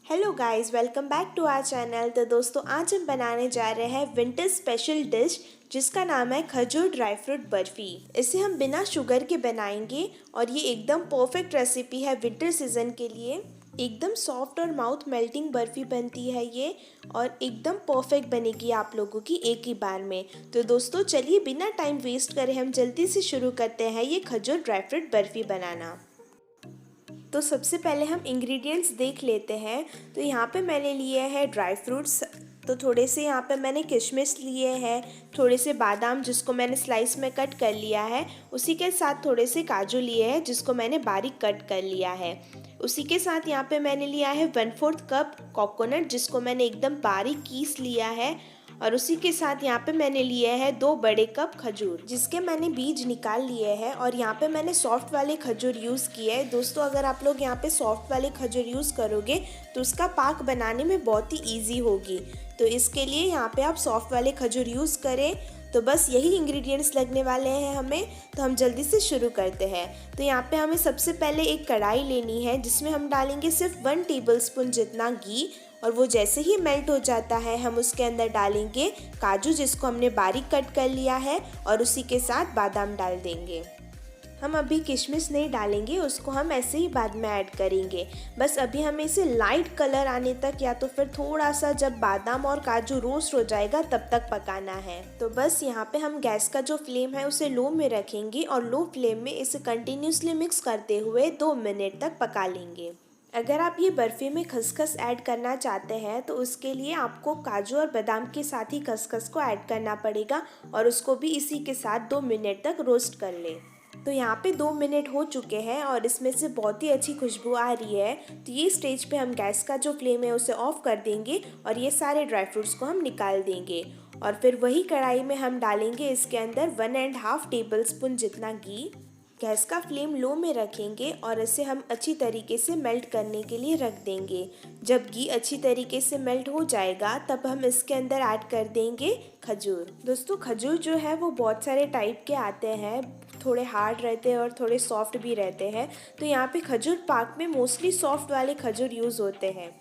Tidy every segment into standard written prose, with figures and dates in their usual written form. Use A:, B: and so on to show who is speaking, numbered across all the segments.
A: Hello guys, welcome back to our channel. तो दोस्तों, आज हम बनाने जा रहे हैं विंटर स्पेशल डिश जिसका नाम है खजूर ड्राई फ्रूट बर्फी। इसे हम बिना शुगर के बनाएंगे और ये एकदम परफेक्ट रेसिपी है विंटर सीजन के लिए। एकदम सॉफ्ट और माउथ मेल्टिंग बर्फी बनती है ये और एकदम परफेक्ट बनेगी आप लोगों की एक ही बार में। तो दोस्तों चलिए बिना टाइम वेस्ट करे हम जल्दी से शुरू करते हैं ये खजूर ड्राई फ्रूट बर्फी बनाना। तो सबसे पहले हम इंग्रेडिएंट्स देख लेते हैं। तो यहाँ पे मैंने लिए हैं ड्राई फ्रूट्स। तो थोड़े से यहाँ पे मैंने किशमिश लिए हैं, थोड़े से बादाम जिसको मैंने स्लाइस में कट कर लिया है, उसी के साथ थोड़े से काजू लिए हैं जिसको मैंने बारीक कट कर लिया है। उसी के साथ यहाँ पे मैंने लिया है 1/4 कप कोकोनट जिसको मैंने एकदम बारीक कीस लिया है। और उसी के साथ यहाँ पे मैंने लिए हैं 2 बड़े कप खजूर जिसके मैंने बीज निकाल लिए हैं। और यहाँ पे मैंने सॉफ्ट वाले खजूर यूज़ किए हैं। दोस्तों अगर आप लोग यहाँ पे सॉफ्ट वाले खजूर यूज़ करोगे तो उसका पाक बनाने में बहुत ही ईजी होगी। तो इसके लिए यहाँ पे आप सॉफ्ट वाले खजूर यूज़ करें। तो बस यही इंग्रेडिएंट्स लगने वाले हैं हमें। तो हम जल्दी से शुरू करते हैं। तो यहाँ पे हमें सबसे पहले एक कढ़ाई लेनी है जिसमें हम डालेंगे सिर्फ 1 टेबलस्पून जितना घी। और वो जैसे ही मेल्ट हो जाता है हम उसके अंदर डालेंगे काजू जिसको हमने बारीक कट कर लिया है और उसी के साथ बादाम डाल देंगे। हम अभी किशमिश नहीं डालेंगे, उसको हम ऐसे ही बाद में ऐड करेंगे। बस अभी हमें इसे लाइट कलर आने तक या तो फिर थोड़ा सा जब बादाम और काजू रोस्ट हो जाएगा तब तक पकाना है। तो बस यहाँ पे हम गैस का जो फ्लेम है उसे लो में रखेंगे और लो फ्लेम में इसे कंटिन्यूसली मिक्स करते हुए 2 मिनट तक पका लेंगे। अगर आप ये बर्फ़ी में खसखस ऐड करना चाहते हैं तो उसके लिए आपको काजू और बादाम के साथ ही खसखस को ऐड करना पड़ेगा और उसको भी इसी के साथ 2 मिनट तक रोस्ट कर लें। तो यहाँ पे 2 मिनट हो चुके हैं और इसमें से बहुत ही अच्छी खुशबू आ रही है। तो ये स्टेज पे हम गैस का जो फ्लेम है उसे ऑफ कर देंगे और ये सारे ड्राई फ्रूट्स को हम निकाल देंगे। और फिर वही कढ़ाई में हम डालेंगे इसके अंदर 1.5 टेबलस्पून जितना घी। गैस का फ्लेम लो में रखेंगे और इसे हम अच्छी तरीके से मेल्ट करने के लिए रख देंगे। जब घी अच्छी तरीके से मेल्ट हो जाएगा तब हम इसके अंदर ऐड कर देंगे खजूर। दोस्तों खजूर जो है वो बहुत सारे टाइप के आते हैं, थोड़े हार्ड रहते हैं और थोड़े सॉफ्ट भी रहते हैं। तो यहाँ पे खजूर पाक में मोस्टली सॉफ्ट वाले खजूर यूज़ होते हैं।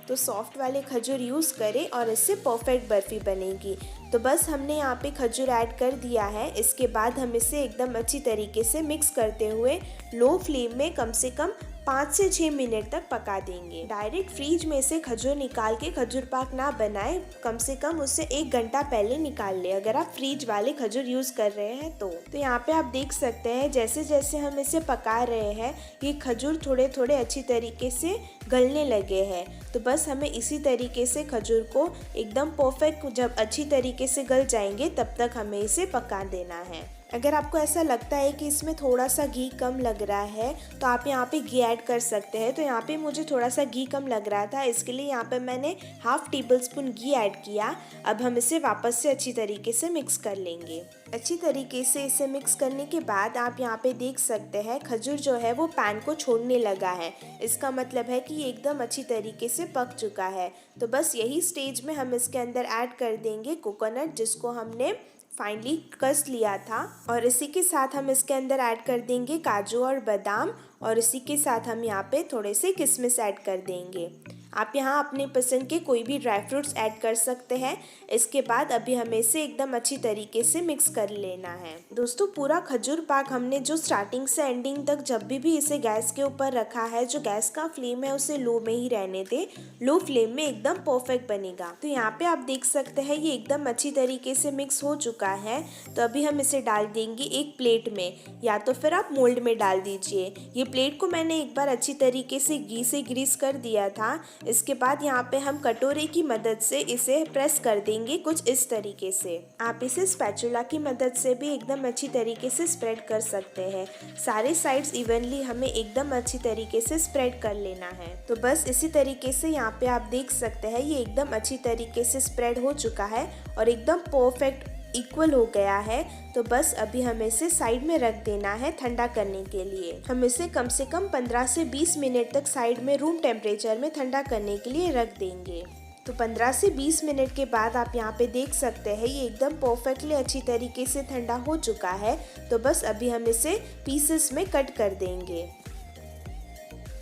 A: तो सॉफ्ट वाले खजूर यूज़ करें और इससे परफेक्ट बर्फ़ी बनेगी। तो बस हमने यहाँ पे खजूर ऐड कर दिया है। इसके बाद हम इसे एकदम अच्छी तरीके से मिक्स करते हुए लो फ्लेम में कम से कम 5 से 6 मिनट तक पका देंगे। डायरेक्ट फ्रीज में से खजूर निकाल के खजूर पाक ना बनाए, कम से कम उससे 1 घंटा पहले निकाल ले अगर आप फ्रीज वाले खजूर यूज़ कर रहे हैं तो। यहाँ पे आप देख सकते हैं जैसे जैसे हम इसे पका रहे हैं ये खजूर थोड़े थोड़े अच्छी तरीके से गलने लगे हैं। तो बस हमें इसी तरीके से खजूर को एकदम परफेक्ट जब अच्छी तरीके से गल जाएंगे तब तक हमें इसे पका देना है। अगर आपको ऐसा लगता है कि इसमें थोड़ा सा घी कम लग रहा है तो आप यहाँ पे घी ऐड कर सकते हैं। तो यहाँ पे मुझे थोड़ा सा घी कम लग रहा था, इसके लिए यहाँ पे मैंने 1/2 टेबलस्पून घी ऐड किया। अब हम इसे वापस से अच्छी तरीके से मिक्स कर लेंगे। अच्छी तरीके से इसे मिक्स करने के बाद आप यहाँ पे देख सकते हैं खजूर जो है वो पैन को छोड़ने लगा है। इसका मतलब है कि ये एकदम अच्छी तरीके से पक चुका है। तो बस यही स्टेज में हम इसके अंदर ऐड कर देंगे कोकोनट जिसको हमने फाइनली कस लिया था। और इसी के साथ हम इसके अंदर ऐड कर देंगे काजू और बादाम और इसी के साथ हम यहाँ पे थोड़े से किशमिश ऐड कर देंगे। आप यहाँ अपने पसंद के कोई भी ड्राई फ्रूट्स ऐड कर सकते हैं। इसके बाद अभी हमें इसे एकदम अच्छी तरीके से मिक्स कर लेना है। दोस्तों पूरा खजूर पाक हमने जो स्टार्टिंग से एंडिंग तक जब भी इसे गैस के ऊपर रखा है, जो गैस का फ्लेम है उसे लो में ही रहने दे, लो फ्लेम में एकदम परफेक्ट बनेगा। तो यहाँ पे आप देख सकते हैं ये एकदम अच्छी तरीके से मिक्स हो चुका है। तो अभी हम इसे डाल देंगे एक प्लेट में या तो फिर आप मोल्ड में डाल दीजिए। ये प्लेट को मैंने एक बार अच्छी तरीके से घी से ग्रीस कर दिया था। इसके बाद यहाँ पे हम कटोरे की मदद से इसे प्रेस कर देंगे कुछ इस तरीके से। आप इसे स्पैचुला की मदद से भी एकदम अच्छी तरीके से स्प्रेड कर सकते हैं। सारे साइड्स इवनली हमें एकदम अच्छी तरीके से स्प्रेड कर लेना है। तो बस इसी तरीके से यहाँ पे आप देख सकते हैं ये एकदम अच्छी तरीके से स्प्रेड हो चुका है और एकदम परफेक्ट इक्वल हो गया है। तो बस अभी हमें इसे साइड में रख देना है ठंडा करने के लिए। हम इसे कम से कम 15 से 20 मिनट तक साइड में रूम टेम्परेचर में ठंडा करने के लिए रख देंगे। तो 15 से 20 मिनट के बाद आप यहाँ पे देख सकते हैं ये एकदम परफेक्टली अच्छी तरीके से ठंडा हो चुका है। तो बस अभी हम इसे पीसेस में कट कर देंगे।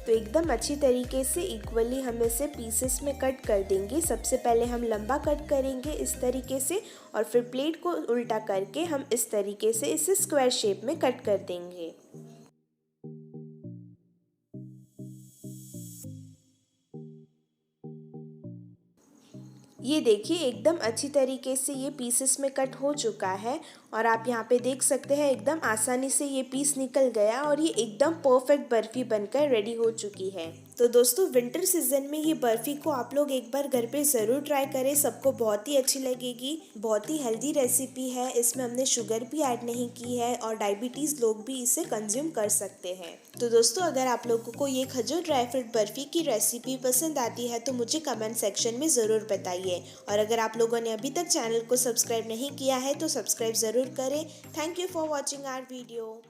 A: तो एकदम अच्छी तरीके से इक्वली हम इसे पीसेस में कट कर देंगे। सबसे पहले हम लंबा कट करेंगे इस तरीके से, और फिर प्लेट को उल्टा करके हम इस तरीके से इसे स्क्वायर शेप में कट कर देंगे। ये देखिए एकदम अच्छी तरीके से ये पीसेस में कट हो चुका है, और आप यहाँ पे देख सकते हैं एकदम आसानी से ये पीस निकल गया और ये एकदम परफेक्ट बर्फ़ी बनकर रेडी हो चुकी है। तो दोस्तों विंटर सीजन में ये बर्फ़ी को आप लोग एक बार घर पे ज़रूर ट्राई करें, सबको बहुत ही अच्छी लगेगी। बहुत ही हेल्दी रेसिपी है, इसमें हमने शुगर भी ऐड नहीं की है और डायबिटीज़ लोग भी इसे कंज्यूम कर सकते हैं। तो दोस्तों अगर आप लोगों को ये खजूर ड्राई फ्रूट बर्फ़ी की रेसिपी पसंद आती है तो मुझे कमेंट सेक्शन में ज़रूर बताइए, और अगर आप लोगों ने अभी तक चैनल को सब्सक्राइब नहीं किया है तो सब्सक्राइब ज़रूर करें। Thank you for watching our video.